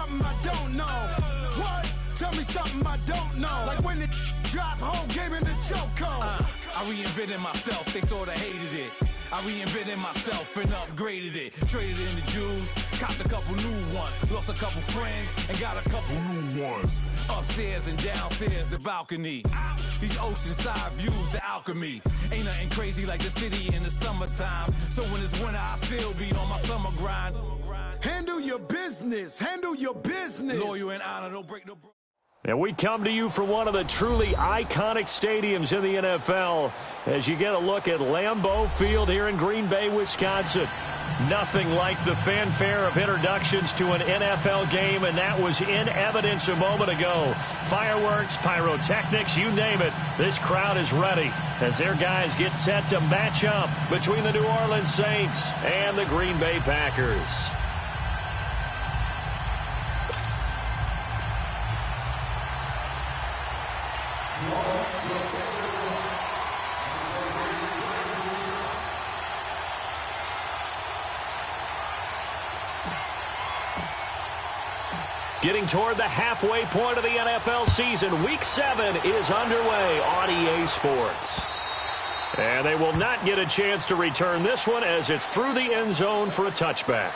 something I don't know. What? Tell me something I don't know. Like when the drop home, gave me the chokehold. I reinvented myself, they sorta hated it. I reinvented myself and upgraded it. Traded in the Jews, copped a couple new ones. Lost a couple friends and got a couple new ones. Upstairs and downstairs, the balcony. These oceanside views, the alchemy. Ain't nothing crazy like the city in the summertime. So when it's winter, I still be on my summer grind. Handle your business, handle your business. Loyal and honor, don't break the... And we come to you from one of the truly iconic stadiums in the NFL as you get a look at Lambeau Field here in Green Bay, Wisconsin. Nothing like the fanfare of introductions to an NFL game, and that was in evidence a moment ago. Fireworks, pyrotechnics, you name it. This crowd is ready as their guys get set to match up between the New Orleans Saints and the Green Bay Packers. Getting toward the halfway point of the NFL season, Week 7 is underway on EA Sports. And they will not get a chance to return this one as it's through the end zone for a touchback.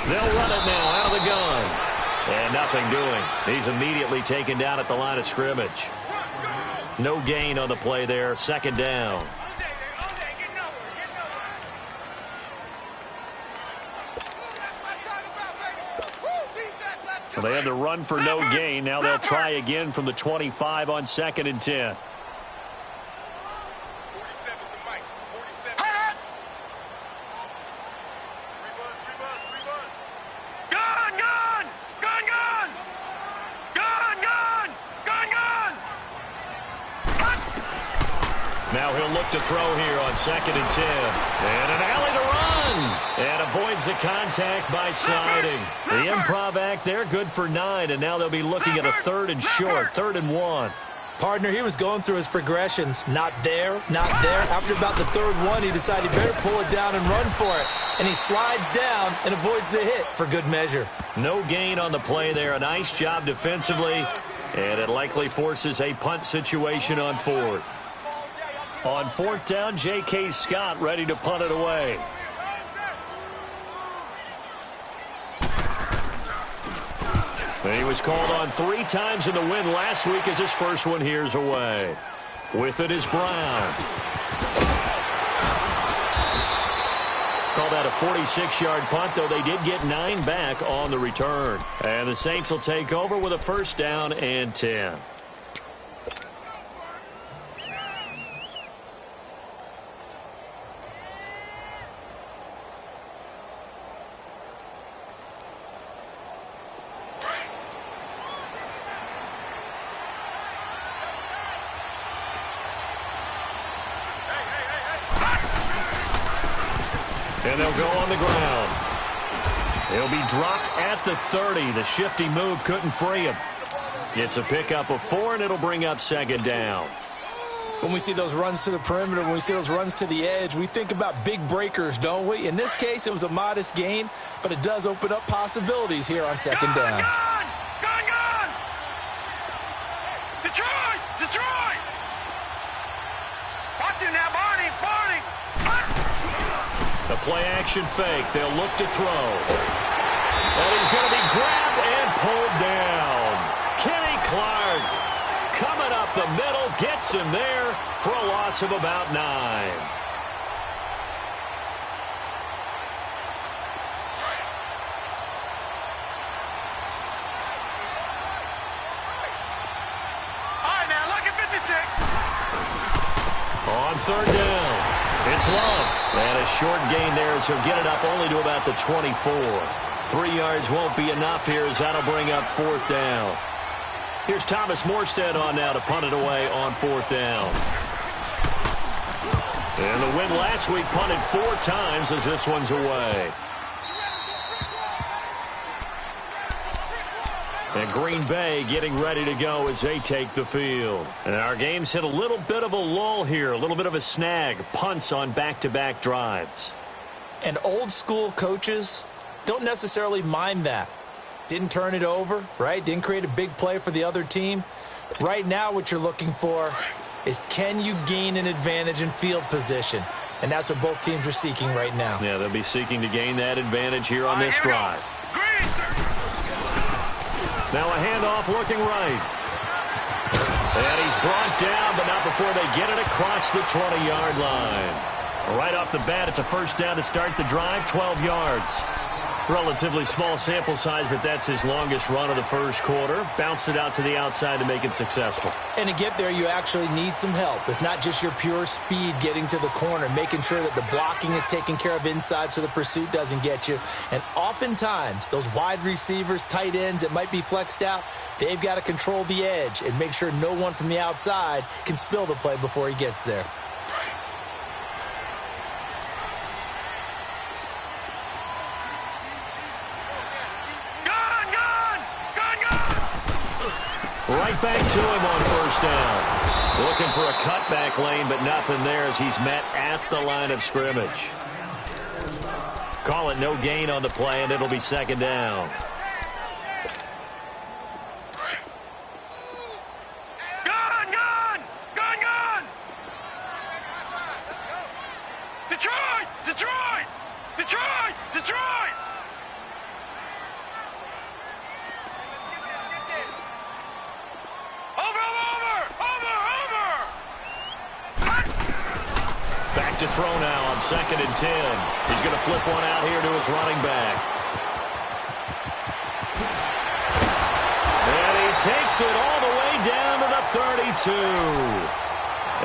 They'll run it now out of the gun. And nothing doing. He's immediately taken down at the line of scrimmage. No gain on the play there. Second down. Well, they had the run for no gain. Now they'll try again from the 25 on 2nd and 10. Now he'll look to throw here on 2nd and 10. And an alley to run. And avoids the contact by sliding. The improv act there, good for 9. And now they'll be looking at a 3rd and short, 3rd and 1. Partner, he was going through his progressions. Not there, not there. After about the 3rd one, he decided he better pull it down and run for it. And he slides down and avoids the hit for good measure. No gain on the play there. A nice job defensively. And it likely forces a punt situation on 4th. On 4th down, J.K. Scott ready to punt it away. And he was called on 3 times in the win last week as his first one here's away. With it is Brown. Call that a 46-yard punt, though they did get 9 back on the return. And the Saints will take over with a 1st down and 10. And they'll go on the ground. He'll be dropped at the 30. The shifty move couldn't free him. It's a pickup of 4, and it'll bring up 2nd down. When we see those runs to the perimeter, when we see those runs to the edge, we think about big breakers, don't we? In this case, it was a modest gain, but it does open up possibilities here on 2nd down. Gone! Detroit! Detroit! Watch him now, Barney! The play-action fake. They'll look to throw. And he's going to be grabbed and pulled down. Kenny Clark coming up the middle, gets him there for a loss of about 9. On third down, it's Love. And a short gain there as he'll get it up only to about the 24. 3 yards won't be enough here as that'll bring up fourth down. Here's Thomas Morstead on now to punt it away on fourth down. And the win last week punted 4 times as this one's away. And Green Bay getting ready to go as they take the field. And our game's hit a little bit of a lull here, a little bit of a snag. Punts on back-to-back drives. And old school coaches don't necessarily mind that. Didn't turn it over, right? Didn't create a big play for the other team. Right now what you're looking for is, can you gain an advantage in field position? And that's what both teams are seeking right now. Yeah, they'll be seeking to gain that advantage here on this drive. Now a handoff looking right. And he's brought down, but not before they get it across the 20-yard line. Right off the bat, it's a first down to start the drive, 12 yards. Relatively small sample size, but that's his longest run of the first quarter. Bounced it out to the outside to make it successful. And to get there, you actually need some help. It's not just your pure speed getting to the corner, making sure that the blocking is taken care of inside so the pursuit doesn't get you. And oftentimes, those wide receivers, tight ends that might be flexed out, they've got to control the edge and make sure no one from the outside can spill the play before he gets there. Right back to him on first down. Looking for a cutback lane, but nothing there as he's met at the line of scrimmage. Call it no gain on the play, and it'll be second down. Detroit! Back to throw now on 2nd and 10. He's going to flip one out here to his running back. And he takes it all the way down to the 32.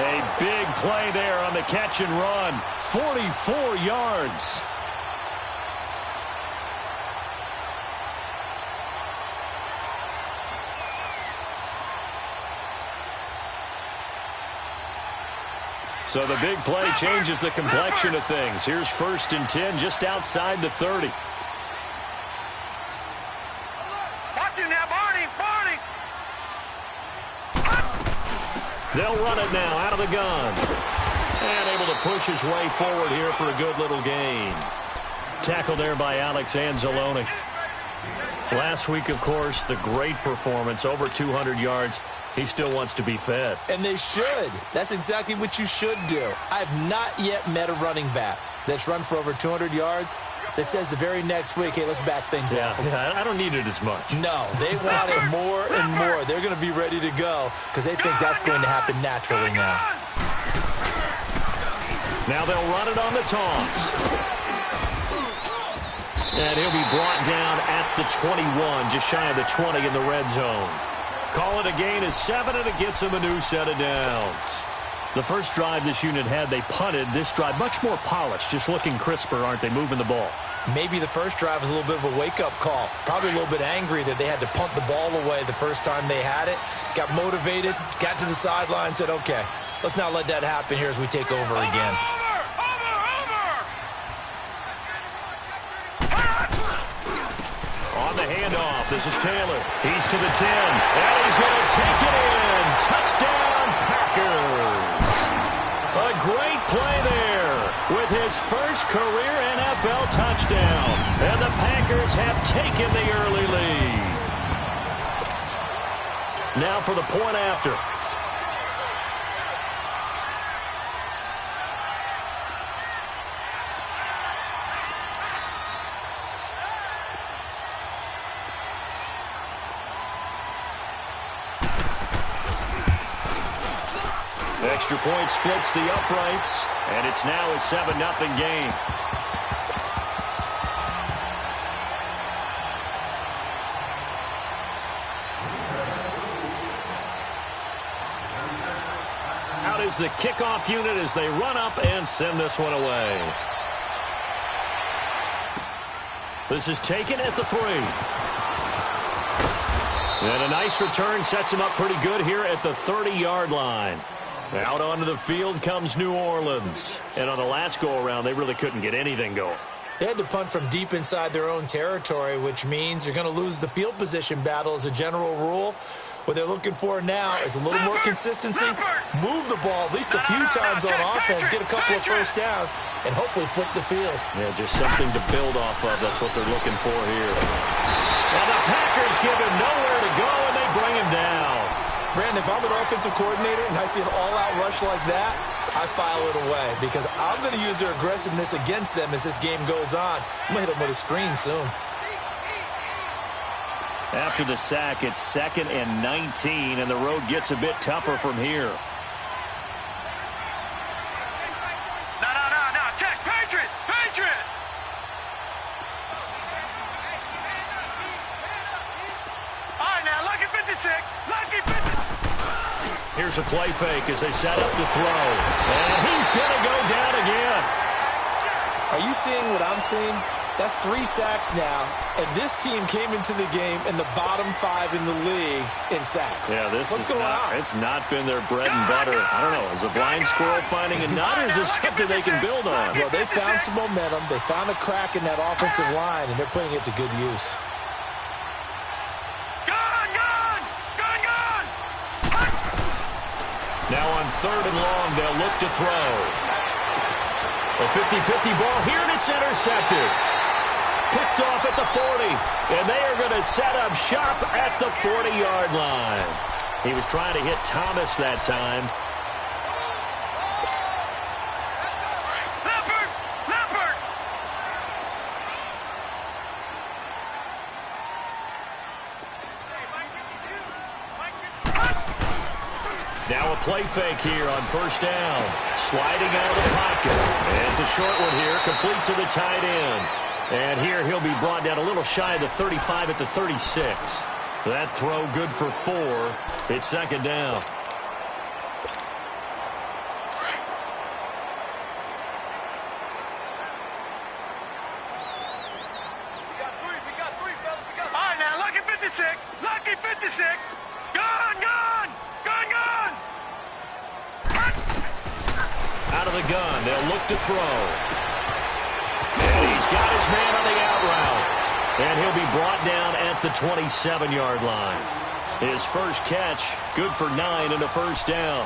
A big play there on the catch and run. 44 yards. So the big play changes the complexion of things. Here's 1st and 10 just outside the 30. Watch him now, Barney! They'll run it now out of the gun. And able to push his way forward here for a good little gain. Tackle there by Alex Anzalone. Last week, of course, the great performance, over 200 yards. He still wants to be fed. And they should. That's exactly what you should do. I've not yet met a running back that's run for over 200 yards that says the very next week, hey, let's back things up. Yeah, I don't need it as much. No, they want it more and more. They're going to be ready to go because they think that's going to happen naturally now. Now they'll run it on the toss. And he'll be brought down at the 21, just shy of the 20 in the red zone. Call it a gain of 7, and it gets him a new set of downs. The first drive this unit had, they punted. This drive, much more polished, just looking crisper, aren't they, moving the ball? Maybe the first drive was a little bit of a wake-up call. Probably a little bit angry that they had to punt the ball away the first time they had it. Got motivated, got to the sideline, said, okay, let's not let that happen here as we take over again. On the handoff, this is Taylor. He's to the 10, and he's going to take it in. Touchdown, Packers. A great play there with his first career NFL touchdown. And the Packers have taken the early lead. Now for the point after. Extra point splits the uprights, and it's now a 7-0 game. Out is the kickoff unit as they run up and send this one away. This is taken at the 3. And a nice return sets him up pretty good here at the 30-yard line. Out onto the field comes New Orleans. And on the last go-around, they really couldn't get anything going. They had to punt from deep inside their own territory, which means you're going to lose the field position battle as a general rule. What they're looking for now is a little more consistency, move the ball at least a few times on offense, get a couple of first downs, and hopefully flip the field. Yeah, just something to build off of. That's what they're looking for here. And the Packers give him nowhere to go, and they bring him down. Brandon, if I'm an offensive coordinator and I see an all-out rush like that, I file it away because I'm going to use their aggressiveness against them as this game goes on. I'm going to hit them with a screen soon. After the sack, it's 2nd and 19, and the road gets a bit tougher from here. No. Check. Patriot. All right, now, lucky 56. Lucky 56. Here's a play fake as they set up to throw. And he's going to go down again. Are you seeing what I'm seeing? That's 3 sacks now, and this team came into the game in the bottom 5 in the league in sacks. Yeah, What's going on? It's not been their bread and butter. I don't know. Is a blind squirrel finding a nut, or is this something they can build on? Well, they found some momentum. They found a crack in that offensive line, and they're putting it to good use. Now on 3rd and long, they'll look to throw. A 50-50 ball here, and it's intercepted. Picked off at the 40, and they are going to set up shop at the 40-yard line. He was trying to hit Thomas that time. Leopard! Now a play fake here on 1st down. Sliding out of the pocket. And it's a short one here, complete to the tight end. And here he'll be brought down a little shy of the 35 at the 36. That throw good for 4. It's 2nd down. We got three, fellas. All right, now, lucky 56. Lucky 56. Gone! Out of the gun, they'll look to throw. And he's got his man on the out route. And he'll be brought down at the 27-yard line. His first catch, good for 9 and a 1st down.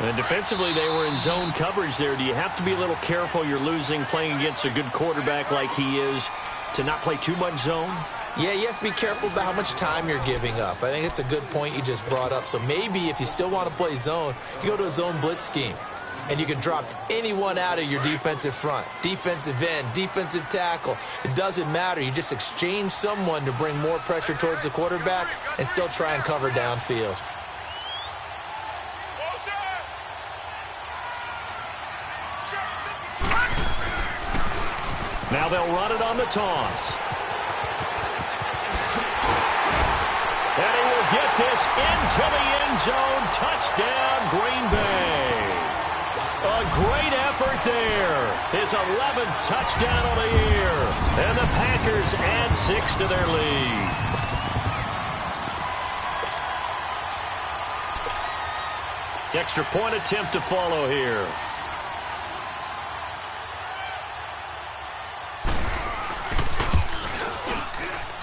And defensively, they were in zone coverage there. Do you have to be a little careful? You're losing, playing against a good quarterback like he is, to not play too much zone? Yeah, you have to be careful about how much time you're giving up. I think it's a good point you just brought up. So maybe if you still want to play zone, you go to a zone blitz scheme. And you can drop anyone out of your defensive front. Defensive end, defensive tackle. It doesn't matter. You just exchange someone to bring more pressure towards the quarterback and still try and cover downfield. Now they'll run it on the toss. And he will get this into the end zone. Touchdown, Green Bay. A great effort there. His 11th touchdown of the year. And the Packers add 6 to their lead. Extra point attempt to follow here.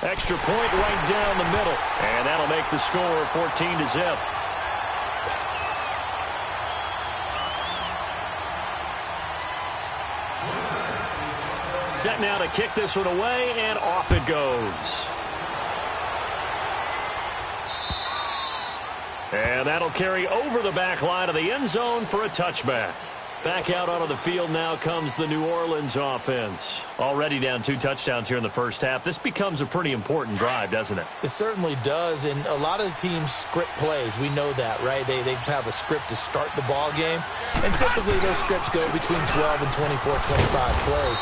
Extra point right down the middle. And that'll make the score 14-0. Set now to kick this one away, and off it goes. And that'll carry over the back line of the end zone for a touchback. Back out onto the field now comes the New Orleans offense. Already down 2 touchdowns here in the first half. This becomes a pretty important drive, doesn't it? It certainly does, and a lot of the teams script plays. We know that, right? They have a script to start the ball game, and typically those scripts go between 12 and 24, 25 plays.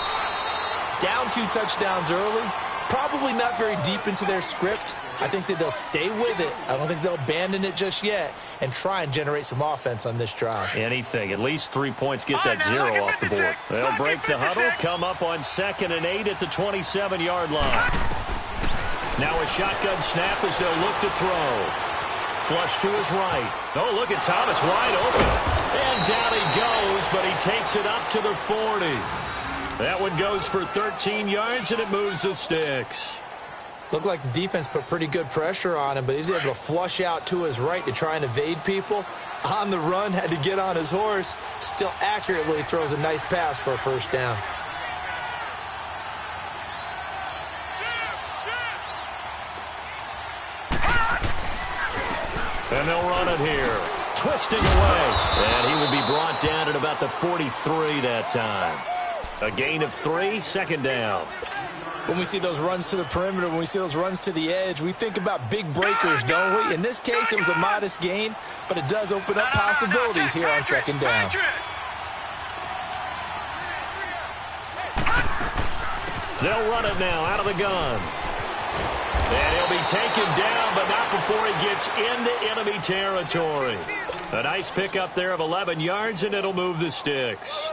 Down 2 touchdowns early, probably not very deep into their script. I think that they'll stay with it. I don't think they'll abandon it just yet and try and generate some offense on this drive. Anything. At least 3 points get that zero off the board. They'll break the huddle, come up on 2nd and 8 at the 27-yard line. Now a shotgun snap as they'll look to throw. Flush to his right. Oh, look at Thomas wide open. And down he goes, but he takes it up to the 40. That one goes for 13 yards, and it moves the sticks. Looked like the defense put pretty good pressure on him, but he's able to flush out to his right to try and evade people. On the run, had to get on his horse. Still accurately throws a nice pass for a first down. And they'll run it here. Twisting away. And he will be brought down at about the 43 that time. A gain of 3, 2nd down. When we see those runs to the perimeter, when we see those runs to the edge, we think about big breakers, don't we? In this case, it was a modest gain, but it does open up possibilities here on 2nd down. They'll run it now out of the gun. And he'll be taken down, but not before he gets into enemy territory. A nice pickup there of 11 yards, and it'll move the sticks.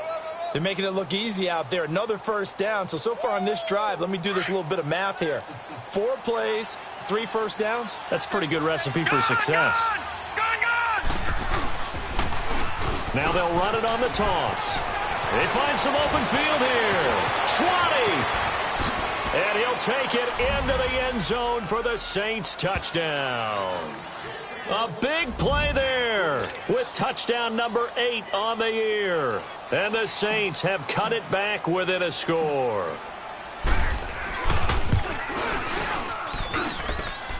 They're making it look easy out there. Another first down. So far on this drive, let me do this little bit of math here. 4 plays, 3 first downs. That's a pretty good recipe for success. Now they'll run it on the toss. They find some open field here. 20. And he'll take it into the end zone for the Saints touchdown. A big play there with touchdown number 8 on the year. And the Saints have cut it back within a score.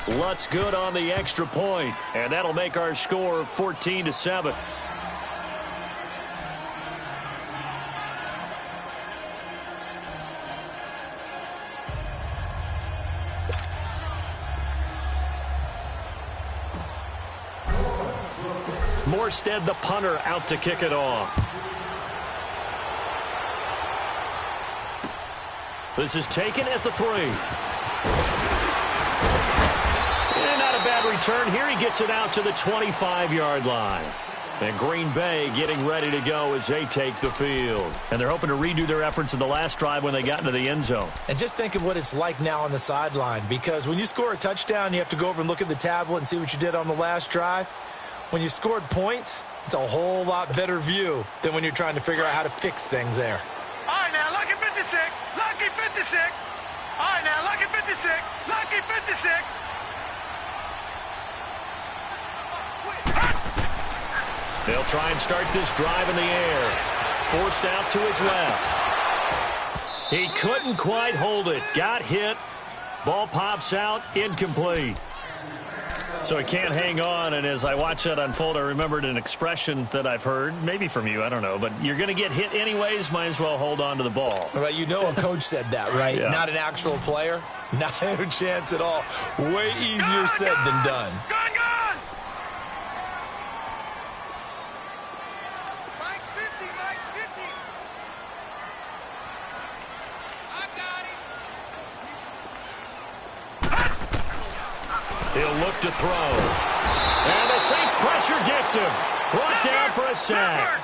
Lutz good on the extra point, and that'll make our score 14-7. Morstead, the punter, out to kick it off. This is taken at the 3. And not a bad return here. He gets it out to the 25-yard line. And Green Bay getting ready to go as they take the field. And they're hoping to redo their efforts in the last drive when they got into the end zone. And just think of what it's like now on the sideline, because when you score a touchdown, you have to go over and look at the tablet and see what you did on the last drive. When you scored points, it's a whole lot better view than when you're trying to figure out how to fix things there. All right, now, lucky 56, lucky 56. All right, now, lucky 56, lucky 56. They'll try and start this drive in the air. Forced out to his left. He couldn't quite hold it. Got hit. Ball pops out. Incomplete. So he can't hang on, and as I watched that unfold, I remembered an expression that I've heard, maybe from you, I don't know, but you're going to get hit anyways, might as well hold on to the ball. Right, you know a coach said that, right? Yeah. Not an actual player. Not a chance at all. Way easier said than done. Gone! Mike's 50, Mike's 50. I got him. He'll look to throw. And the Saints pressure gets him. Brought down for a sack.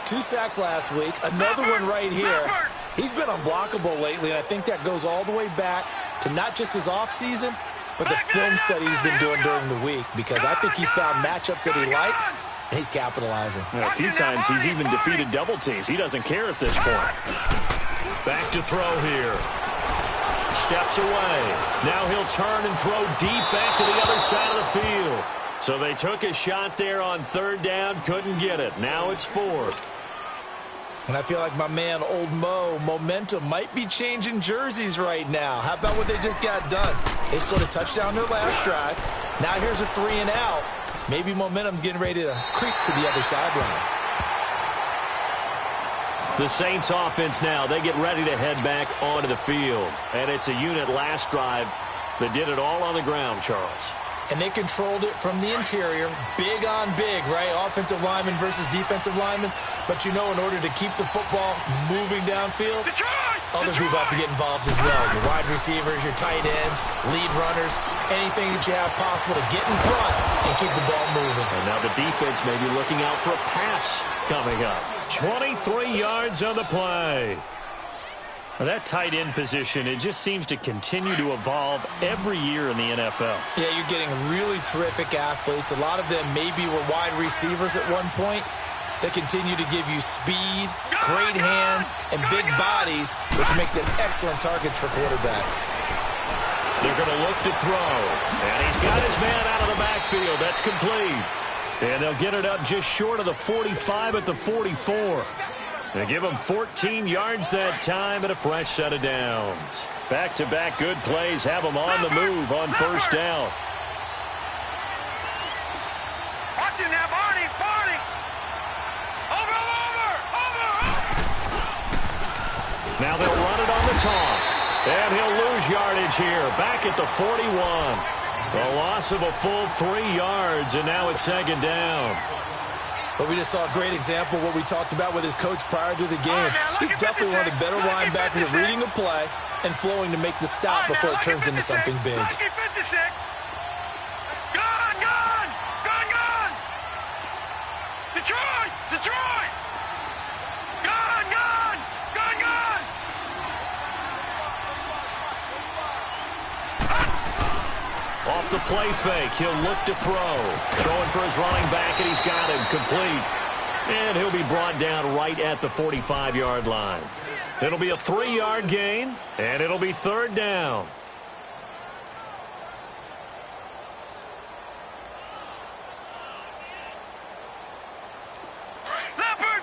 2 sacks last week. Another one right here. He's been unblockable lately, and I think that goes all the way back to not just his offseason, but the film study he's been doing during the week, because I think he's found matchups that he likes, and he's capitalizing. A few times he's even defeated double teams. He doesn't care at this point. Back to throw here. Steps away. Now he'll turn and throw deep back to the other side of the field. So they took a shot there on 3rd down, couldn't get it. Now it's 4th. And I feel like my man, Old Mo, momentum might be changing jerseys right now. How about what they just got done? They scored a touchdown their last drive. Now here's a 3 and out. Maybe momentum's getting ready to creep to the other sideline. The Saints offense now, they get ready to head back onto the field. And it's a unit last drive that did it all on the ground, Charles. And they controlled it from the interior, big on big, right? Offensive lineman versus defensive lineman. But you know, in order to keep the football moving downfield, other people have to get involved as well. Your wide receivers, your tight ends, lead runners, anything that you have possible to get in front and keep the ball moving. And now the defense may be looking out for a pass coming up. 23 yards on the play. Well, that tight end position, it just seems to continue to evolve every year in the NFL. Yeah, you're getting really terrific athletes. A lot of them maybe were wide receivers at one point. They continue to give you speed, great hands, and big bodies, which make them excellent targets for quarterbacks. They're going to look to throw. And he's got his man out of the backfield. That's complete. And they'll get it up just short of the 45 at the 44. They give him 14 yards that time and a fresh set of downs. Back-to-back good plays have them on the move on first down. Watch him now, Barney. Over. Now they'll run it on the toss. And he'll lose yardage here. Back at the 41. A loss of a full 3 yards, and now it's second down. But we just saw a great example of what we talked about with his coach prior to the game. He's definitely one of the better linebackers at reading a play and flowing to make the stop before it turns into something big. Gone! Detroit! Gone! Off the play fake, he'll look to throw. Throwing for his running back, and he's got him complete. And he'll be brought down right at the 45-yard line. It'll be a 3-yard gain, and it'll be third down. Leopard!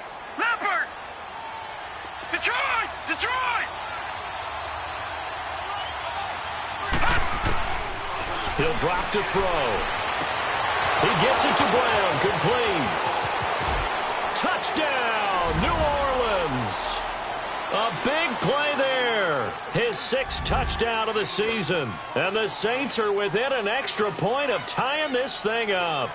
Detroit! He'll drop to throw. He gets it to Brown, complete. Touchdown, New Orleans. A big play there. His 6th touchdown of the season. And the Saints are within an extra point of tying this thing up.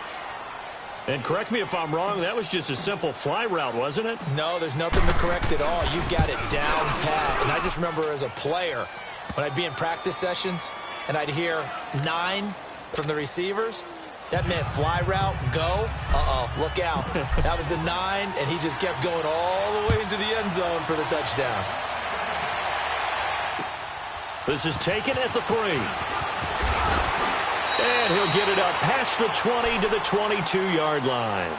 And correct me if I'm wrong, that was just a simple fly route, wasn't it? No, there's nothing to correct at all. You got it down pat. And I just remember as a player, when I'd be in practice sessions, and I'd hear 9 from the receivers, that meant fly route, go, look out. That was the 9, and he just kept going all the way into the end zone for the touchdown. This is taken at the 3. And he'll get it up past the 20 to the 22-yard line.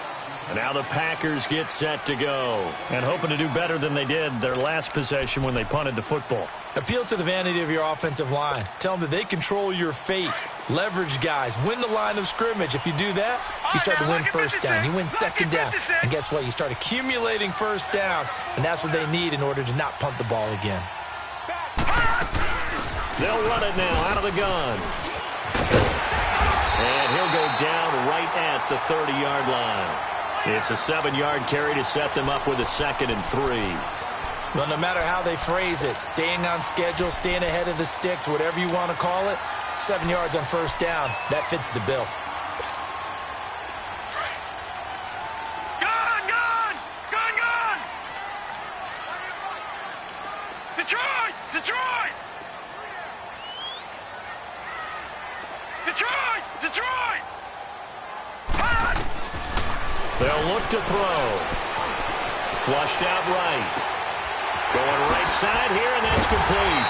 And now the Packers get set to go. And hoping to do better than they did their last possession when they punted the football. Appeal to the vanity of your offensive line. Tell them that they control your fate. Leverage guys. Win the line of scrimmage. If you do that, you start to win first down. You win second down. And guess what? You start accumulating first downs. And that's what they need in order to not punt the ball again. They'll run it now out of the gun. And he'll go down right at the 30-yard line. It's a 7-yard carry to set them up with a 2nd and 3. Well, no matter how they phrase it, staying on schedule, staying ahead of the sticks, whatever you want to call it, 7 yards on first down, that fits the bill. Gone! Detroit! They'll look to throw. Flushed out right. Going right side here, and that's complete.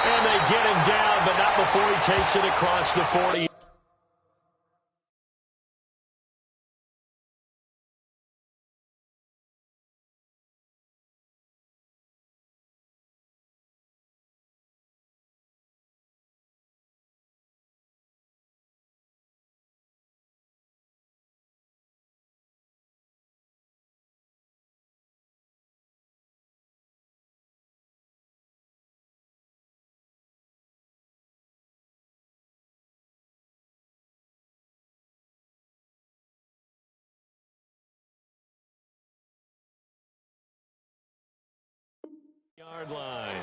And they get him down, but not before he takes it across the 40. Yard line.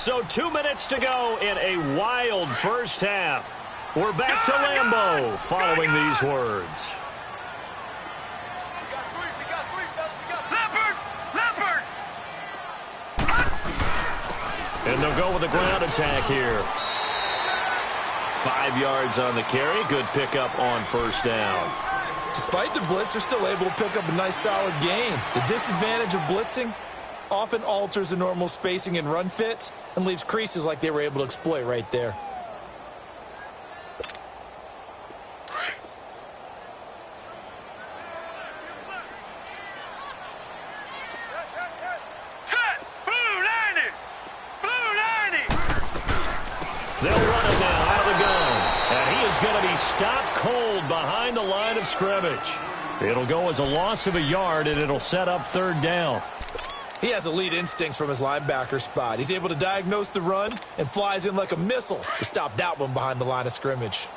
So 2 minutes to go in a wild first half. We're back to Lambeau following these words. And they'll go with the ground attack here. 5 yards on the carry. Good pickup on first down. Despite the blitz, they're still able to pick up a nice, solid gain. The disadvantage of blitzing often alters the normal spacing and run fits and leaves creases like they were able to exploit right there. They'll run it now out of the gun. And he is going to be stopped cold behind the line of scrimmage. It'll go as a loss of a yard, and it'll set up third down. He has elite instincts from his linebacker spot. He's able to diagnose the run and flies in like a missile to stop that one behind the line of scrimmage.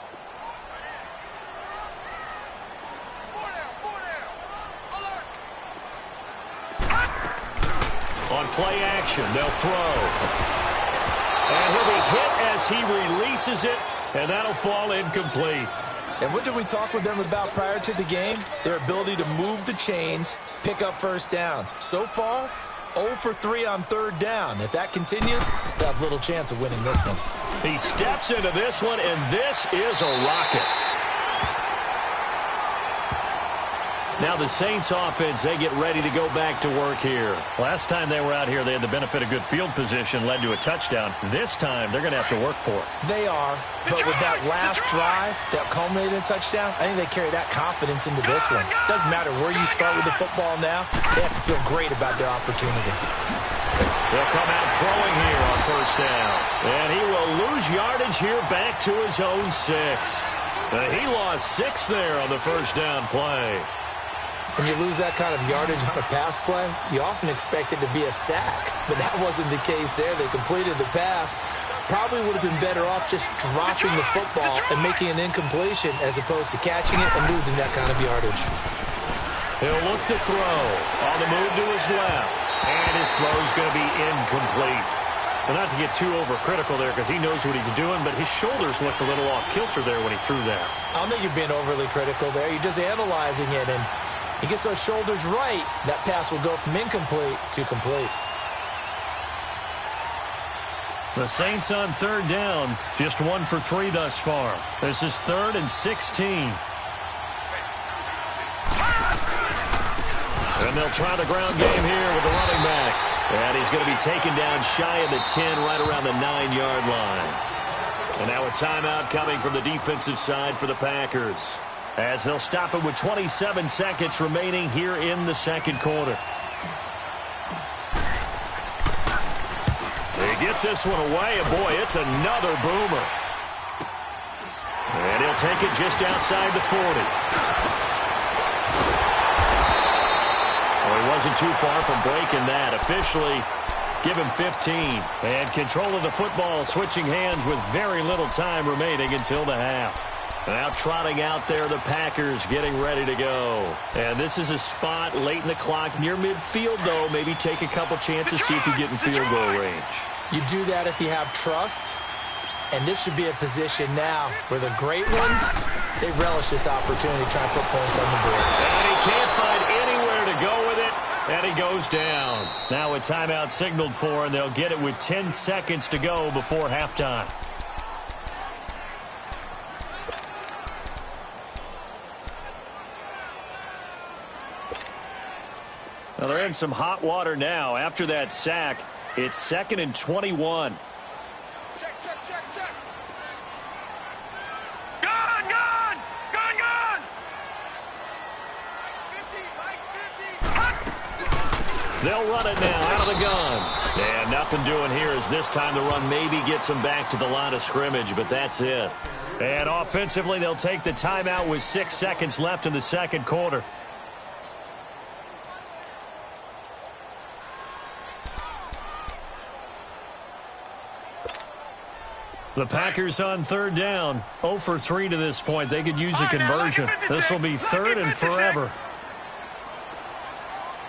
On play action, they'll throw. And he'll be hit as he releases it, and that'll fall incomplete. And what did we talk with them about prior to the game? Their ability to move the chains, pick up first downs. So far, 0 for 3 on third down. If that continues, they'll have little chance of winning this one. He steps into this one, and this is a rocket. Now the Saints offense, they get ready to go back to work here. Last time they were out here, they had the benefit of good field position, led to a touchdown. This time, they're going to have to work for it. They are, but with that last drive that culminated in a touchdown, I think they carry that confidence into this one. Doesn't matter where you start with the football now, they have to feel great about their opportunity. They'll come out throwing here on first down. And he will lose yardage here back to his own 6. He lost 6 there on the first down play. When you lose that kind of yardage on a pass play, you often expect it to be a sack. But that wasn't the case there. They completed the pass. Probably would have been better off just dropping the football and making an incompletion as opposed to catching it and losing that kind of yardage. He'll look to throw. On the move to his left. And his throw's going to be incomplete. Well, not to get too overcritical there because he knows what he's doing, but his shoulders looked a little off kilter there when he threw that. I don't think you're being overly critical there. You're just analyzing it, and he gets those shoulders right, that pass will go from incomplete to complete. The Saints on third down, just 1 for 3 thus far. This is 3rd and 16. And they'll try the ground game here with the running back. And he's going to be taken down shy of the 10, right around the 9-yard line. And now a timeout coming from the defensive side for the Packers, as they'll stop it with 27 seconds remaining here in the second quarter. He gets this one away, and boy, it's another boomer. And he'll take it just outside the 40. Well, he wasn't too far from breaking that. Officially, give him 15. And control of the football, switching hands with very little time remaining until the half. Now trotting out there, the Packers getting ready to go. And this is a spot late in the clock near midfield, though. Maybe take a couple chances, see if you get in field goal range. You do that if you have trust. And this should be a position now where the great ones, they relish this opportunity to try and put points on the board. And he can't find anywhere to go with it. And he goes down. Now a timeout signaled for, and they'll get it with 10 seconds to go before halftime. Well, they're in some hot water now. After that sack, it's 2nd and 21. Check. Gone! They'll run it now out of the gun. And nothing doing here as this time the run maybe gets them back to the line of scrimmage, but that's it. And offensively, they'll take the timeout with 6 seconds left in the second quarter. The Packers on third down, 0 for 3 to this point. They could use a conversion. This will be 3rd and forever.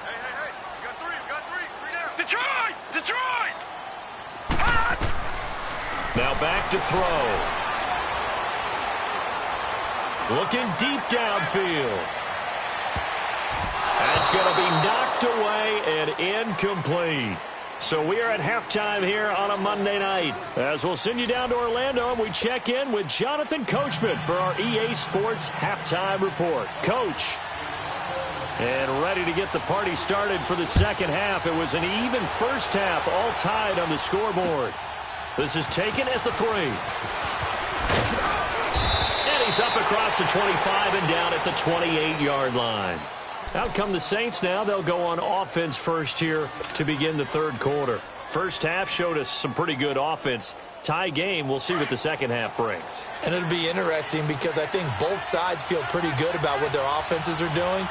Hey, we got three down. Detroit! left to throw. Looking deep downfield. That's going to be knocked away and incomplete. So we are at halftime here on a Monday night. As we'll send you down to Orlando, and we check in with Jonathan Coachman for our EA Sports Halftime Report. Coach. And ready to get the party started for the second half. It was an even first half, all tied on the scoreboard. This is taken at the 3. And he's up across the 25 and down at the 28-yard line. Out come the Saints now. They'll go on offense first here to begin the third quarter. First half showed us some pretty good offense. Tie game. We'll see what the second half brings. And it'll be interesting because I think both sides feel pretty good about what their offenses are doing.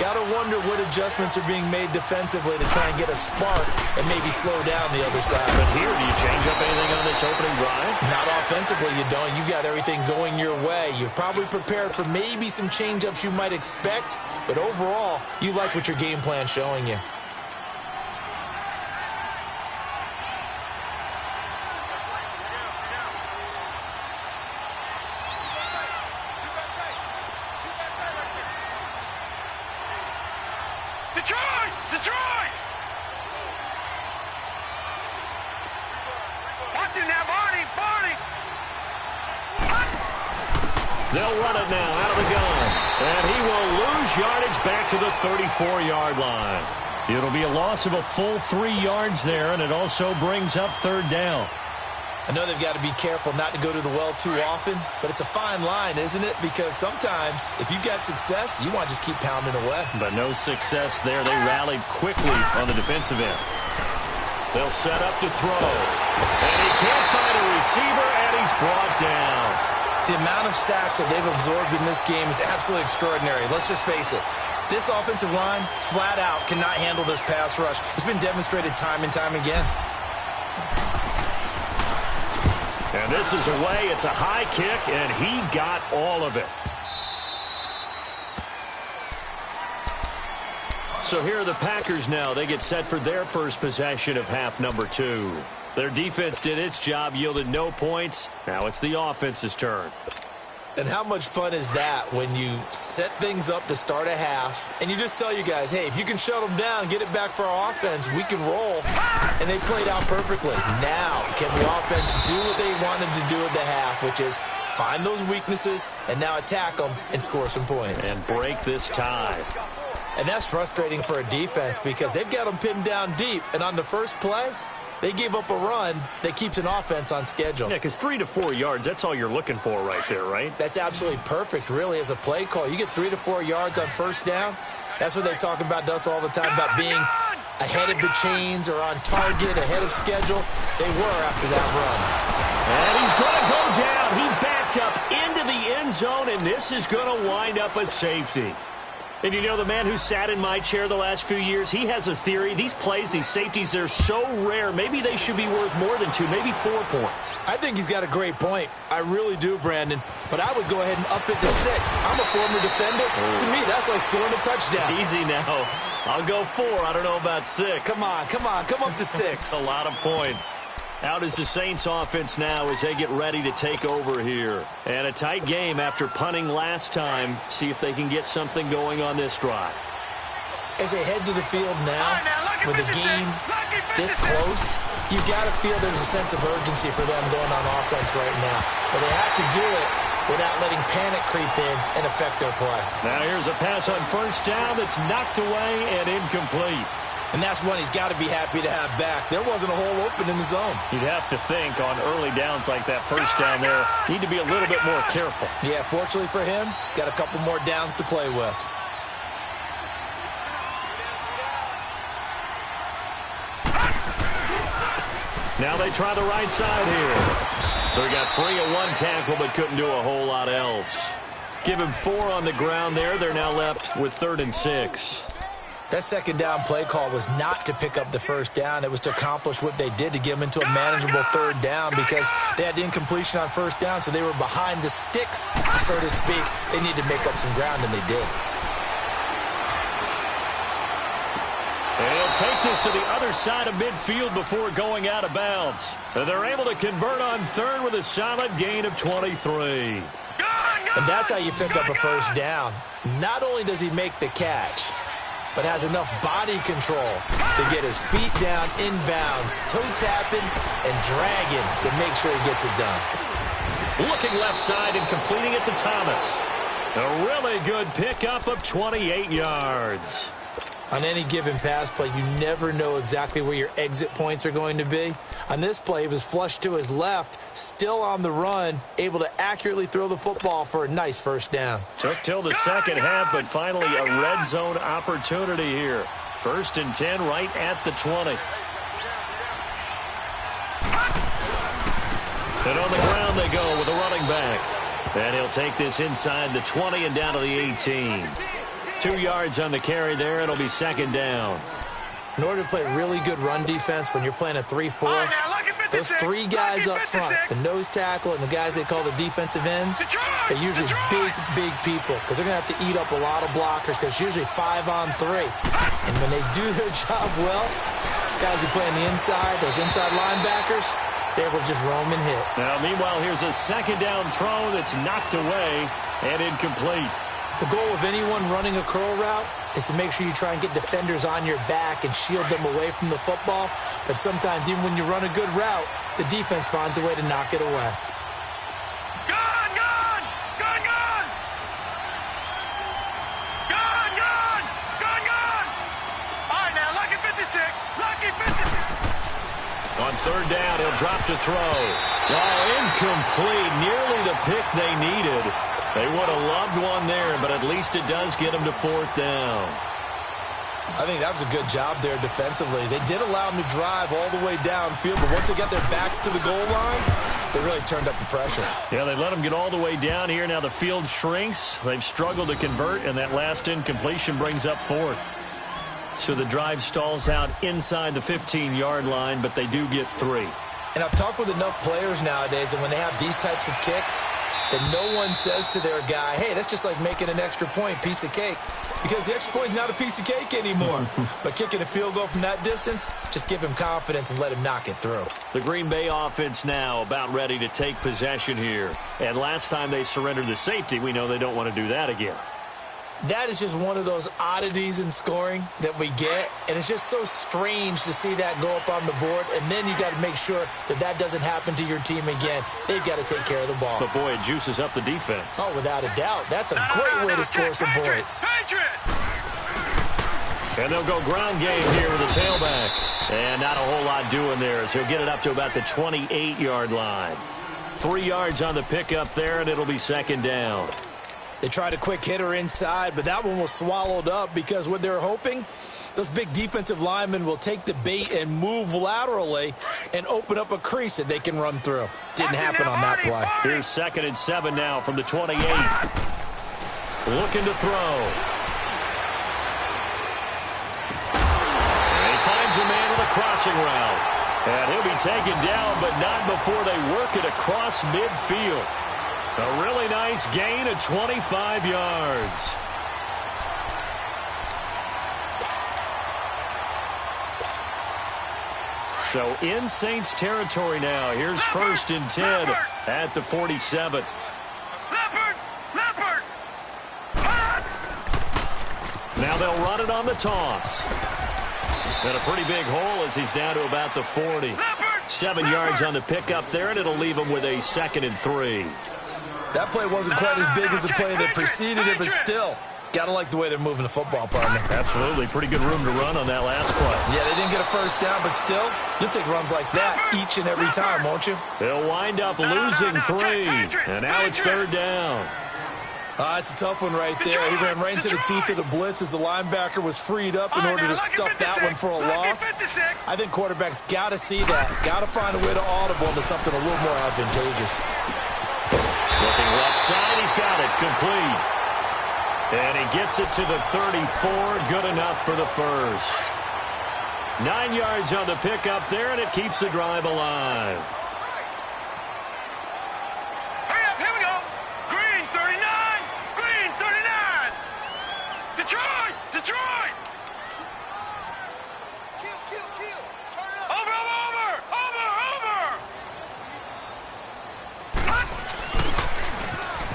Got to wonder what adjustments are being made defensively to try and get a spark and maybe slow down the other side. But here, do you change up anything on this opening drive? Not offensively, you don't. You got everything going your way. You've probably prepared for maybe some change-ups you might expect, but overall, you like what your game plan's showing you. Detroit! Watch it now, Barney! They'll run it now out of the gun. And he will lose yardage back to the 34-yard line. It'll be a loss of a full 3 yards there, and it also brings up third down. I know they've got to be careful not to go to the well too often, but it's a fine line, isn't it? Because sometimes, if you've got success, you want to just keep pounding away. But no success there. They rallied quickly on the defensive end. They'll set up to throw. And he can't find a receiver, and he's brought down. The amount of sacks that they've absorbed in this game is absolutely extraordinary. Let's just face it. This offensive line, flat out, cannot handle this pass rush. It's been demonstrated time and time again. And this is away. It's a high kick, and he got all of it. So here are the Packers now. They get set for their first possession of half number 2. Their defense did its job, yielded no points. Now it's the offense's turn. And how much fun is that when you set things up to start a half, and you just tell you guys, hey, if you can shut them down, get it back for our offense, we can roll. And they played out perfectly. Now, can the offense do what they wanted to do at the half, which is find those weaknesses and now attack them and score some points. And break this tie. And that's frustrating for a defense because they've got them pinned down deep, and on the first play, they gave up a run that keeps an offense on schedule. Yeah, because 3 to 4 yards, that's all you're looking for right there, right? That's absolutely perfect, really, as a play call. You get 3 to 4 yards on first down. That's what they talk about us all the time, about being ahead of the chains or on target, ahead of schedule. They were after that run. And he's going to go down. He backed up into the end zone, and this is going to wind up a safety. And you know, the man who sat in my chair the last few years, he has a theory. These plays, these safeties, they're so rare. Maybe they should be worth more than 2, maybe 4 points. I think he's got a great point. I really do, Brandon. But I would go ahead and up it to 6. I'm a former defender. To me, that's like scoring a touchdown. Easy now. I'll go 4. I don't know about 6. Come on. Come up to 6. A lot of points. Out is the Saints offense now as they get ready to take over here. And a tight game after punting last time. See if they can get something going on this drive. As they head to the field now, with the game this close, you've got to feel there's a sense of urgency for them going on offense right now. But they have to do it without letting panic creep in and affect their play. Now here's a pass on first down that's knocked away and incomplete. And that's one he's got to be happy to have back. There wasn't a hole open in the zone. You'd have to think on early downs like that first down there, need to be a little bit more careful. Yeah, fortunately for him, got a couple more downs to play with. Now they try the right side here. So he got free of one tackle but couldn't do a whole lot else. Give him 4 on the ground there. They're now left with 3rd and 6. That second down play call was not to pick up the first down. It was to accomplish what they did to get them into a manageable 3rd down because they had incompletion on first down, so they were behind the sticks, so to speak. They needed to make up some ground, and they did. He'll take this to the other side of midfield before going out of bounds. And they're able to convert on third with a solid gain of 23. And that's how you pick up a first down. Not only does he make the catch, but has enough body control to get his feet down inbounds, toe tapping and dragging to make sure he gets it done. Looking left side and completing it to Thomas. A really good pickup of 28 yards. On any given pass play, you never know exactly where your exit points are going to be. On this play, he was flushed to his left, still on the run, able to accurately throw the football for a nice first down. Took till the second half, but finally a red zone opportunity here. 1st and 10 right at the 20. And on the ground they go with a running back. And he'll take this inside the 20 and down to the 18. 2 yards on the carry there. It'll be second down. In order to play really good run defense when you're playing a 3-4, those 3 guys up front, the nose tackle and the guys they call the defensive ends, they're usually big people because they're going to have to eat up a lot of blockers because it's usually 5 on 3. And when they do their job well, guys who play on the inside, those inside linebackers, they will just roam and hit. Now, meanwhile, here's a second down throw that's knocked away and incomplete. The goal of anyone running a curl route is to make sure you try and get defenders on your back and shield them away from the football. But sometimes, even when you run a good route, the defense finds a way to knock it away. Gone! Gone! Gone! Gone! Gone! Gone! Gone! Gone! All right, now, lucky 56. Lucky 56. On third down, he'll drop to throw. Oh, incomplete. Nearly the pick they needed. They would have loved one there, but at least it does get them to 4th down. I think that was a good job there defensively. They did allow them to drive all the way downfield, but once they got their backs to the goal line, they really turned up the pressure. Yeah, they let them get all the way down here. Now the field shrinks. They've struggled to convert, and that last incompletion brings up 4th. So the drive stalls out inside the 15-yard line, but they do get 3. And I've talked with enough players nowadays, and when they have these types of kicks, that no one says to their guy, hey, that's just like making an extra point, piece of cake. Because the extra point is not a piece of cake anymore. But kicking a field goal from that distance, just give him confidence and let him knock it through. The Green Bay offense now about ready to take possession here. And last time they surrendered the safety, we know they don't want to do that again. That is just one of those oddities in scoring that we get, and it's just so strange to see that go up on the board, and then you got to make sure that that doesn't happen to your team again. They've got to take care of the ball. But, boy, it juices up the defense. Oh, without a doubt. That's a great way to score some points. And they'll go ground game here with the tailback. And not a whole lot doing there as he'll get it up to about the 28-yard line. 3 yards on the pickup there, and it'll be second down. They tried a quick hitter inside, but that one was swallowed up because what they're hoping, those big defensive linemen will take the bait and move laterally and open up a crease that they can run through. Didn't happen on that play. Here's 2nd and 7 now from the 28. Looking to throw. And he finds a man with a crossing route. And he'll be taken down, but not before they work it across midfield. A really nice gain of 25 yards. So in Saints territory now. Here's 1st and 10 at the 47. Now they'll run it on the toss. And a pretty big hole as he's down to about the 40. 7 yards on the pickup there, and it'll leave him with a 2nd and 3. That play wasn't quite as big as the play that preceded it, but still, got to like the way they're moving the football, partner. Absolutely. Pretty good room to run on that last play. Yeah, they didn't get a first down, but still, you'll take runs like that each and every time, won't you? They'll wind up losing 3, and now it's 3rd down. It's a tough one right there. He ran right into the teeth of the blitz as the linebacker was freed up in order to stuff that one for a loss. I think quarterbacks got to see that. Got to find a way to audible into something a little more advantageous. Looking left side, he's got it, complete. And he gets it to the 34, good enough for the first. 9 yards on the pickup there, and it keeps the drive alive. Hurry up, here we go. Green 39, green 39. Detroit, Detroit.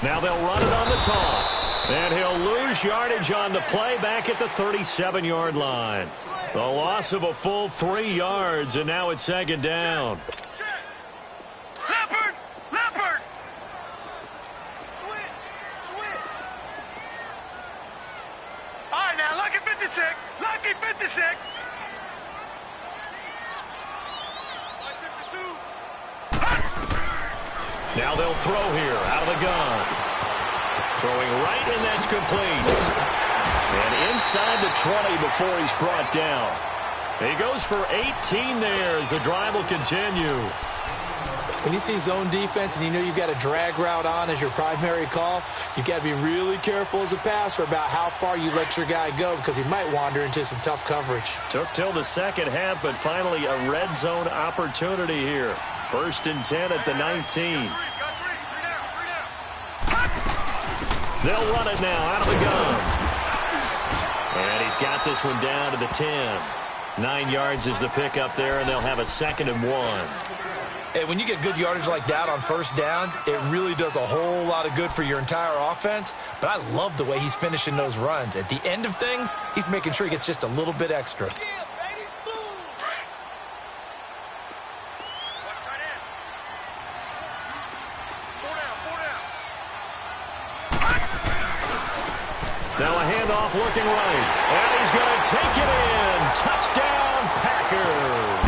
Now they'll run it on the toss. And he'll lose yardage on the play back at the 37-yard line. The loss of a full 3 yards, and now it's second down. Leopard! Switch! All right, now, lucky 56. Lucky 56. Now they'll throw here out of the gun. Throwing right, and that's complete. And inside the 20 before he's brought down. He goes for 18 there as the drive will continue. When you see zone defense and you know you've got a drag route on as your primary call, you've got to be really careful as a passer about how far you let your guy go because he might wander into some tough coverage. Took till the second half, but finally a red zone opportunity here. 1st and 10 at the 19. They'll run it now out of the gun. And he's got this one down to the 10. 9 yards is the pickup there, and they'll have a 2nd and 1. And when you get good yardage like that on 1st down, it really does a whole lot of good for your entire offense. But I love the way he's finishing those runs. At the end of things, he's making sure he gets just a little bit extra. Now a handoff looking right. And he's going to take it in. Touchdown, Packers.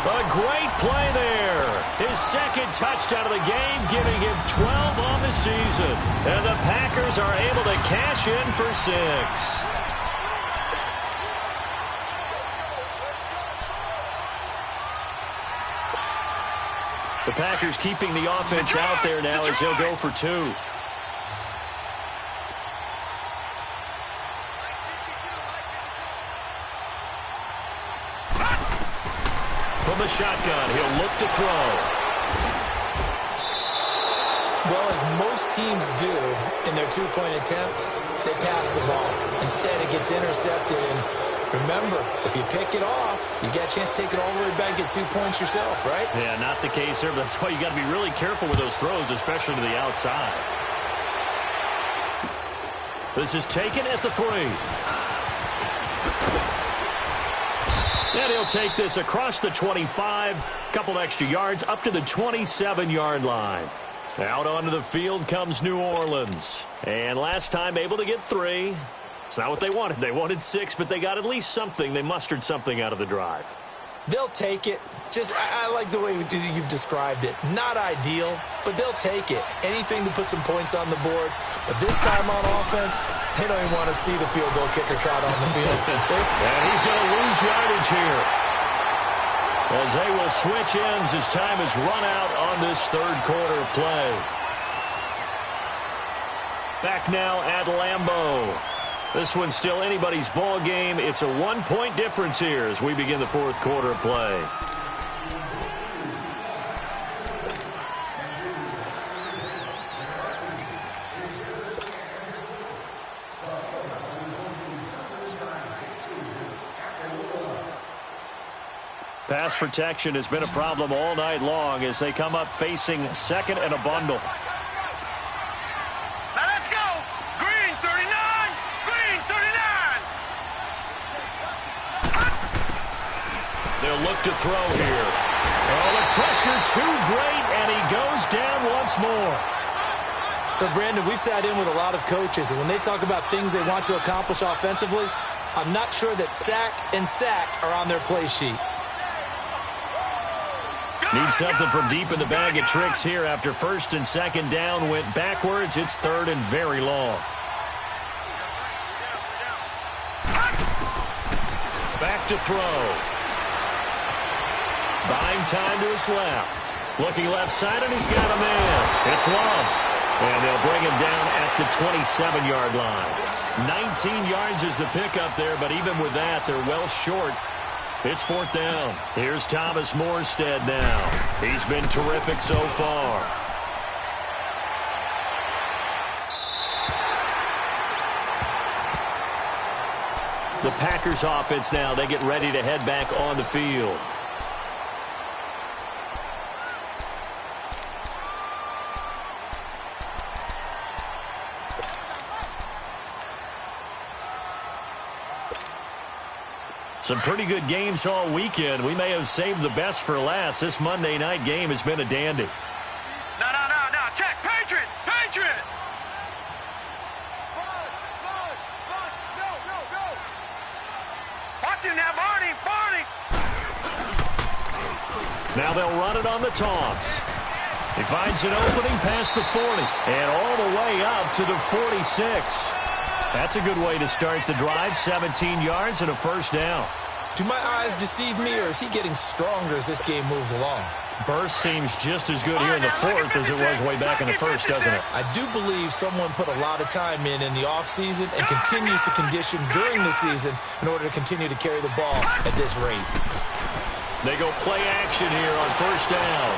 A great play there. His 2nd touchdown of the game, giving him 12 on the season. And the Packers are able to cash in for 6. The Packers keeping the offense out there now as he'll go for 2. From the shotgun, he'll look to throw. Well, as most teams do in their 2-point attempt, they pass the ball. Instead, it gets intercepted. And remember, if you pick it off, you get a chance to take it all the way back and get 2 points yourself, right? Yeah, not the case here, but that's why you got to be really careful with those throws, especially to the outside. This is taken at the 3. And he'll take this across the 25, couple extra yards, up to the 27-yard line. Out onto the field comes New Orleans. And last time able to get 3. It's not what they wanted. They wanted 6, but they got at least something. They mustered something out of the drive. They'll take it. I like the way you've described it. Not ideal, but they'll take it. Anything to put some points on the board. But this time on offense, they don't even want to see the field goal kicker trot on the field. And he's going to lose yardage here. As they will switch ends as time is run out on this 3rd quarter of play. Back now at Lambeau. This one's still anybody's ball game. It's a 1-point difference here as we begin the 4th quarter of play. Pass protection has been a problem all night long as they come up facing 2nd and a bundle. Now let's go. Green 39. Green 39. They'll look to throw here. Oh, the pressure too great, and he goes down once more. So, Brandon, we sat in with a lot of coaches, and when they talk about things they want to accomplish offensively, I'm not sure that sack and sack are on their play sheet. Need something from deep in the bag of tricks here after 1st and 2nd down went backwards. It's 3rd and very long. Back to throw. Buying time to his left. Looking left side, and he's got a man. It's Love. And they'll bring him down at the 27-yard line. 19 yards is the pickup there, but even with that, they're well short. It's 4th down. Here's Thomas Morstead now. He's been terrific so far. The Packers offense now, they get ready to head back on the field. Some pretty good games all weekend. We may have saved the best for last. This Monday night game has been a dandy. No. Check. Patriot. Go. Watch him now, Barney. Now they'll run it on the toss. He finds an opening past the 40 and all the way up to the 46. That's a good way to start the drive. 17 yards and a first down. Do my eyes deceive me, or is he getting stronger as this game moves along? Burst seems just as good here in the fourth as it was way back in the first, doesn't it? I do believe someone put a lot of time in the offseason and continues to condition during the season in order to continue to carry the ball at this rate. They go play action here on first down.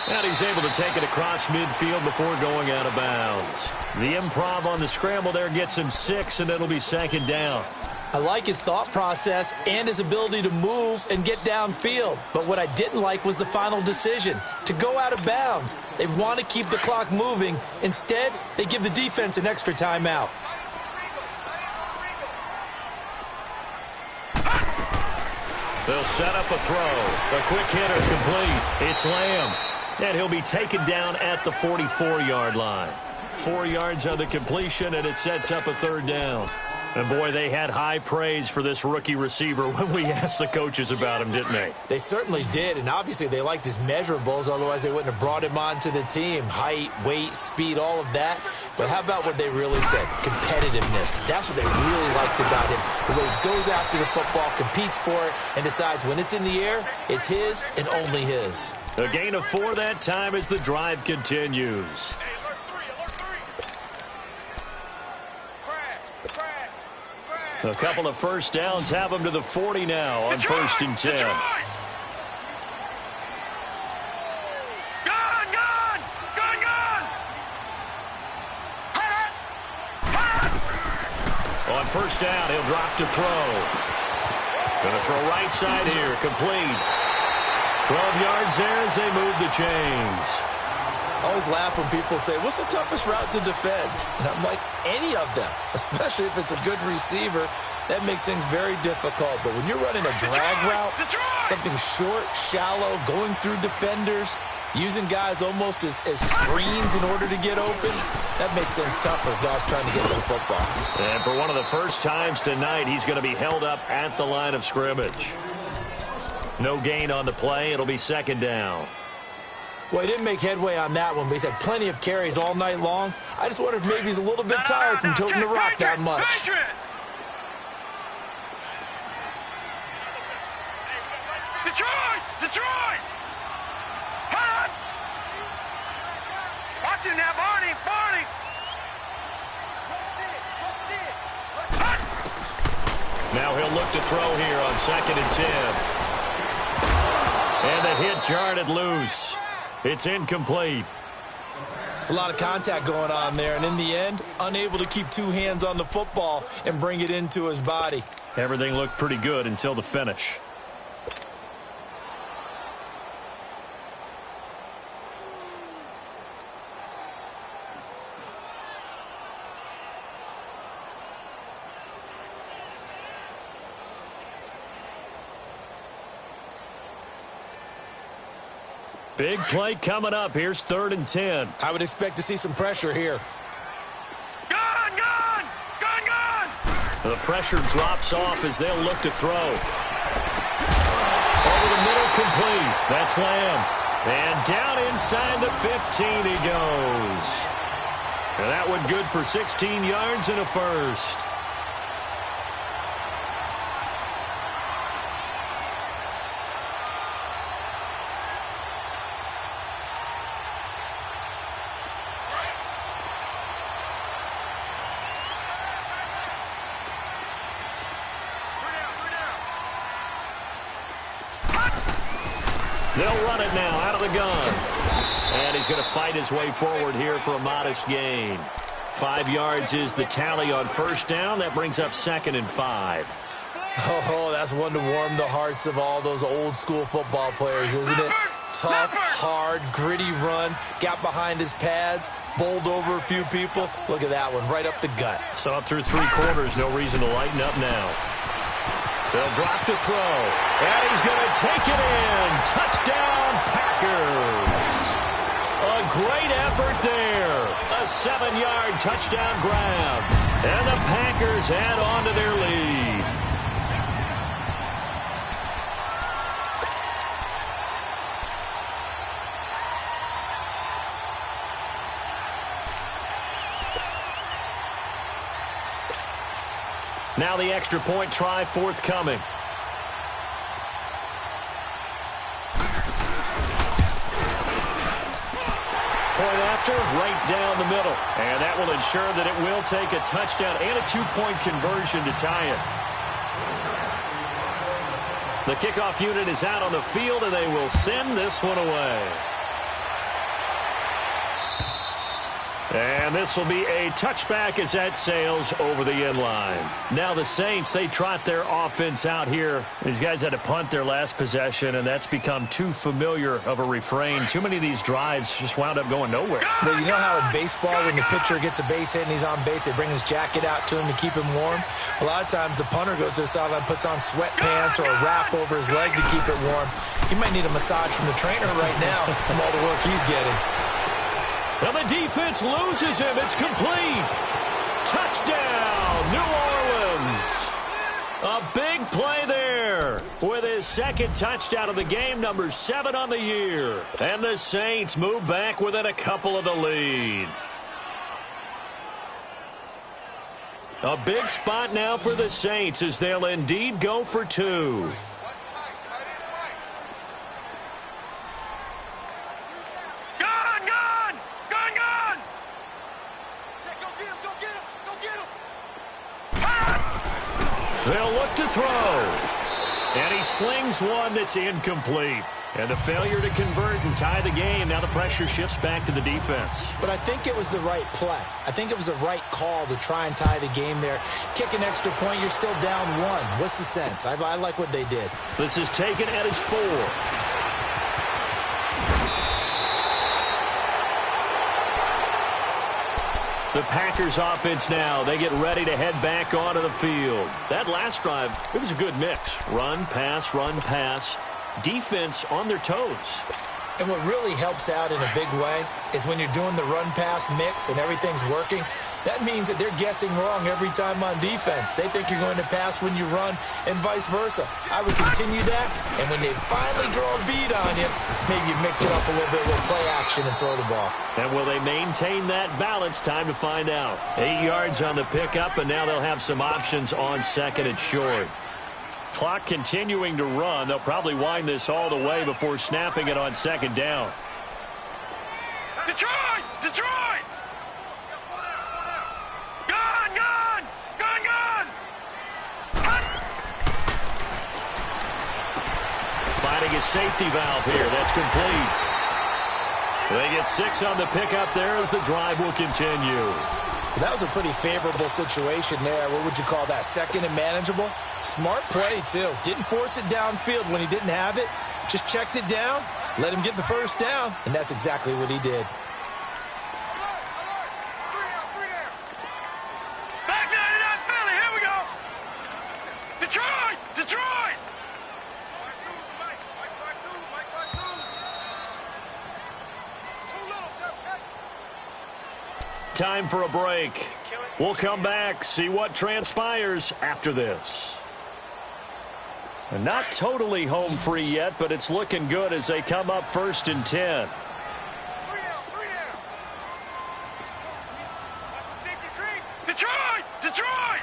And he's able to take it across midfield before going out of bounds. The improv on the scramble there gets him 6, and it'll be second down. I like his thought process and his ability to move and get downfield. But what I didn't like was the final decision, to go out of bounds. They want to keep the clock moving. Instead, they give the defense an extra timeout. They'll set up a throw. A quick hitter complete. It's Lamb. And he'll be taken down at the 44-yard line. 4 yards on the completion, and it sets up a third down. And, boy, they had high praise for this rookie receiver when we asked the coaches about him, didn't they? They certainly did, and obviously they liked his measurables. Otherwise, they wouldn't have brought him onto the team. Height, weight, speed, all of that. But how about what they really said? Competitiveness. That's what they really liked about him. The way he goes after the football, competes for it, and decides when it's in the air, it's his and only his. A gain of 4 that time as the drive continues. A couple of first downs have them to the 40 now on 1st and 10. On first down, he'll drop to throw. Going to throw right side here, complete. 12 yards there as they move the chains. I always laugh when people say, what's the toughest route to defend? And I'm like, any of them, especially if it's a good receiver. That makes things very difficult. But when you're running a drag route, something short, shallow, going through defenders, using guys almost as screens in order to get open, that makes things tough for guys trying to get to the football. And for one of the first times tonight, he's going to be held up at the line of scrimmage. No gain on the play. It'll be second down. Well, he didn't make headway on that one, but he's had plenty of carries all night long. I just wonder if maybe he's a little bit tired from toting the rock that much. Detroit! Hot! Watch him now, Barney! Now he'll look to throw here on 2nd and 10. And the hit jarred it loose. It's incomplete. It's a lot of contact going on there, and in the end, unable to keep 2 hands on the football and bring it into his body. Everything looked pretty good until the finish. Big play coming up. Here's 3rd and 10. I would expect to see some pressure here. Gun! The pressure drops off as they'll look to throw. Over the middle, complete. That's Lamb. And down inside the 15 he goes. And that one good for 16 yards and a first. They'll run it now out of the gun. And he's going to fight his way forward here for a modest gain. 5 yards is the tally on first down. That brings up 2nd and 5. Oh, that's one to warm the hearts of all those old school football players, isn't it? tough, hard, gritty run. Got behind his pads, bowled over a few people. Look at that one, right up the gut. So up through 3 quarters, no reason to lighten up now. They'll drop to throw. And he's going to take it in. Touchdown, Packers. A great effort there. A 7-yard touchdown grab. And the Packers add on to their lead. Now the extra point try forthcoming. Point after, right down the middle. And that will ensure that it will take a touchdown and a 2-point conversion to tie it. The kickoff unit is out on the field, and they will send this one away. And this will be a touchback as that sails over the end line. Now the Saints, they trot their offense out here. These guys had to punt their last possession, and that's become too familiar of a refrain. Too many of these drives just wound up going nowhere. Well, you know how in baseball, when the pitcher gets a base hit and he's on base, they bring his jacket out to him to keep him warm? A lot of times the punter goes to the sideline, puts on sweatpants or a wrap over his leg to keep it warm. He might need a massage from the trainer right now from all the work he's getting. Well, the defense loses him. It's complete. Touchdown, New Orleans. A big play there with his second touchdown of the game, number 7 on the year. And the Saints move back within a couple of the lead. A big spot now for the Saints as they'll indeed go for 2. They'll look to throw. And he slings one that's incomplete. And a failure to convert and tie the game. Now the pressure shifts back to the defense. But I think it was the right play. I think it was the right call to try and tie the game there. Kick an extra point, you're still down 1. What's the sense? I like what they did. This is taken at his 4. The Packers offense now, they get ready to head back onto the field. That last drive, it was a good mix. Run, pass, defense on their toes. And what really helps out in a big way is when you're doing the run-pass mix and everything's working, that means that they're guessing wrong every time on defense. They think you're going to pass when you run and vice versa. I would continue that, and when they finally draw a bead on you, maybe you mix it up a little bit with play action and throw the ball. And will they maintain that balance? Time to find out. 8 yards on the pickup, and now they'll have some options on second and short. Clock continuing to run. They'll probably wind this all the way before snapping it on second down. Detroit! Detroit! Gone! Finding a safety valve here. That's complete. They get 6 on the pickup there as the drive will continue. That was a pretty favorable situation there. What would you call that? Second and manageable? Smart play, too. Didn't force it downfield when he didn't have it. Just checked it down, let him get the first down, and that's exactly what he did. Back down to that Philly. Here we go. Detroit! Detroit! Time for a break. We'll come back, see what transpires after this. And not totally home free yet, but it's looking good as they come up 1st and 10. Detroit! Detroit!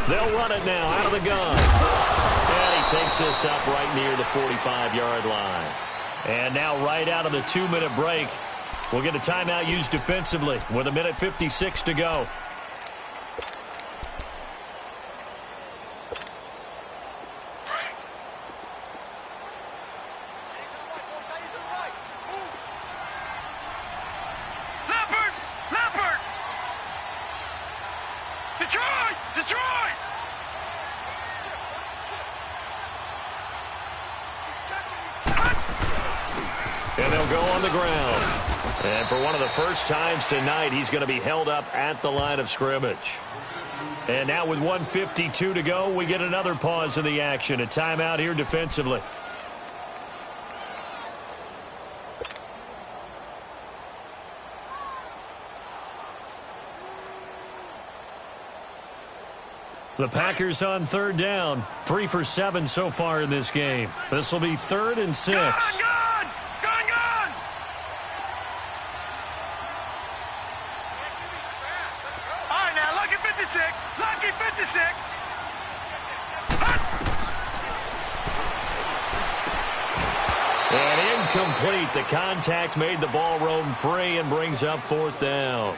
They'll run it now out of the gun. And he takes this up right near the 45-yard line. And now right out of the 2-minute break, we'll get a timeout used defensively with 1:56 to go. Leopard! Detroit! Detroit! He'll go on the ground. And for one of the first times tonight, he's going to be held up at the line of scrimmage. And now with 1:52 to go, we get another pause in the action. A timeout here defensively. The Packers on third down. 3 for 7 so far in this game. This will be 3rd and 6. Gone! All right, now, lucky 56. Lucky 56. And incomplete. The contact made the ball roam free and brings up 4th down.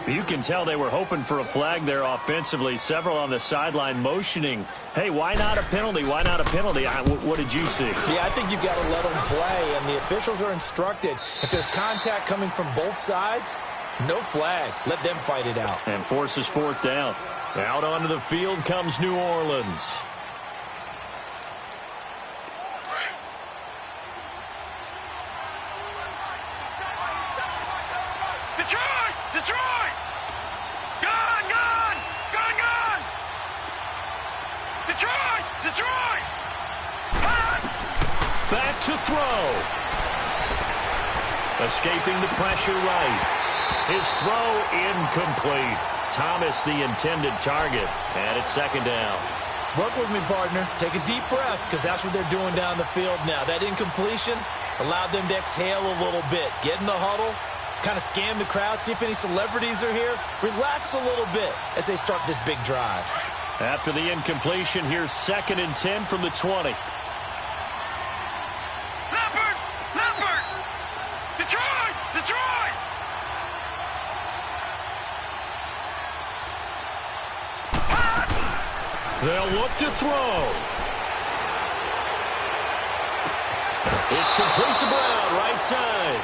You can tell they were hoping for a flag there offensively. Several on the sideline motioning, hey, why not a penalty? Why not a penalty? What did you see? Yeah, I think you've got to let them play, and the officials are instructed. If there's contact coming from both sides, no flag. Let them fight it out. And forces 4th down. Out onto the field comes New Orleans. Detroit! Gone! Detroit! Back to throw. Escaping the pressure right. His throw incomplete. Thomas the intended target. And it's 2nd down. Work with me, partner. Take a deep breath, because that's what they're doing down the field now. That incompletion allowed them to exhale a little bit. Get in the huddle. Kind of scan the crowd, see if any celebrities are here. Relax a little bit as they start this big drive. After the incompletion, here's 2nd and 10 from the 20. Leopard! Detroit! They'll look to throw. It's complete to Brown, right side.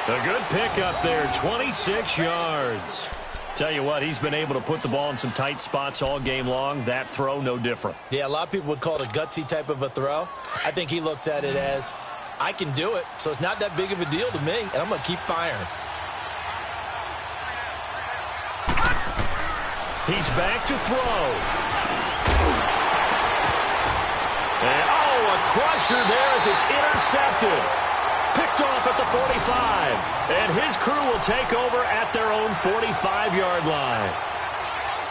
A good pickup there, 26 yards. Tell you what, he's been able to put the ball in some tight spots all game long. That throw, no different. Yeah, a lot of people would call it a gutsy type of a throw. I think he looks at it as, I can do it, so it's not that big of a deal to me, and I'm going to keep firing. He's back to throw. And, a crusher there as it's intercepted. Picked off at the 45. And his crew will take over at their own 45-yard line.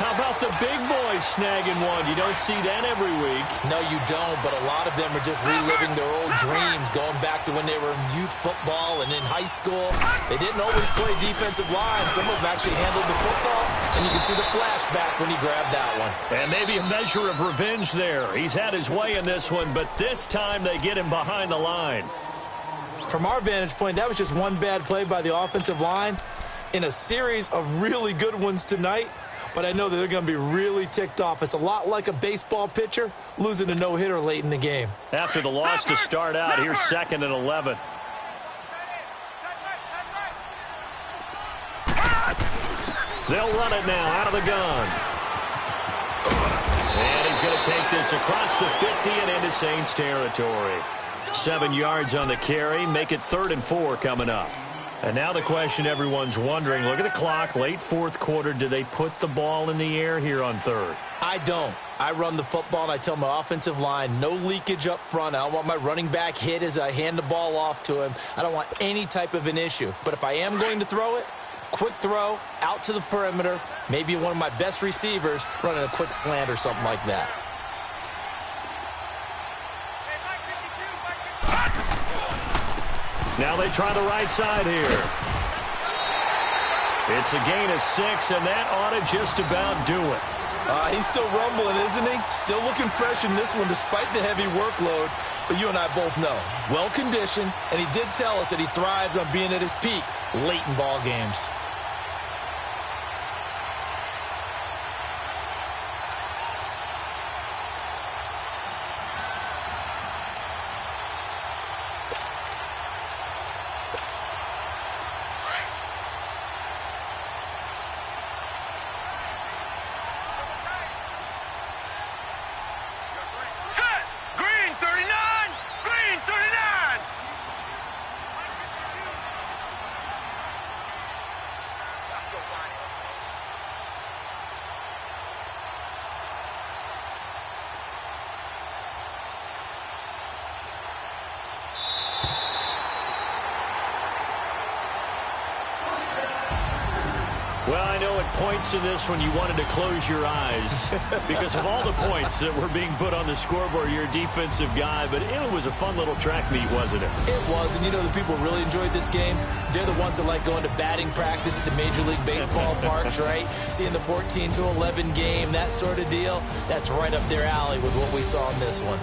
How about the big boys snagging one? You don't see that every week. No, you don't, but a lot of them are just reliving their old dreams, going back to when they were in youth football and in high school. They didn't always play defensive line. Some of them actually handled the football, and you can see the flashback when he grabbed that one. And maybe a measure of revenge there. He's had his way in this one, but this time they get him behind the line. From our vantage point, that was just one bad play by the offensive line in a series of really good ones tonight. But I know that they're going to be really ticked off. It's a lot like a baseball pitcher losing a no-hitter late in the game. After the loss to start out, here's 2nd and 11. They'll run it now out of the gun. And he's going to take this across the 50 and into Saints territory. 7 yards on the carry. Make it 3rd and 4 coming up. And now the question everyone's wondering, look at the clock, late 4th quarter. Do they put the ball in the air here on 3rd? I don't. I run the football, and I tell my offensive line, no leakage up front. I don't want my running back hit as I hand the ball off to him. I don't want any type of an issue. But if I am going to throw it, quick throw, out to the perimeter, maybe one of my best receivers running a quick slant or something like that. Now they try the right side here. It's a gain of 6, and that ought to just about do it. He's still rumbling, isn't he? Still looking fresh in this one despite the heavy workload. But you and I both know, well-conditioned, and he did tell us that he thrives on being at his peak late in ball games. Well, I know at points in this when you wanted to close your eyes because of all the points that were being put on the scoreboard. You're a defensive guy, but it was a fun little track meet, wasn't it? It was, and you know the people who really enjoyed this game? They're the ones that like going to batting practice at the Major League Baseball parks, right? Seeing the 14-11 game, that sort of deal. That's right up their alley with what we saw in this one.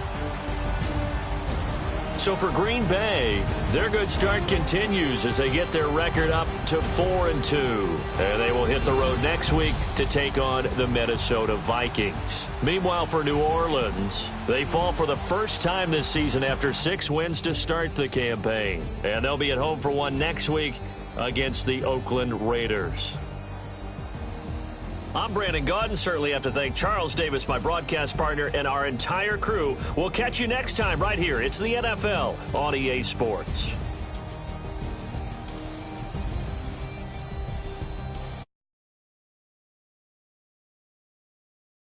So for Green Bay, their good start continues as they get their record up to 4-2. And they will hit the road next week to take on the Minnesota Vikings. Meanwhile, for New Orleans, they fall for the first time this season after 6 wins to start the campaign. And they'll be at home for one next week against the Oakland Raiders. I'm Brandon Gaudin. Certainly have to thank Charles Davis, my broadcast partner, and our entire crew. We'll catch you next time right here. It's the NFL on EA Sports.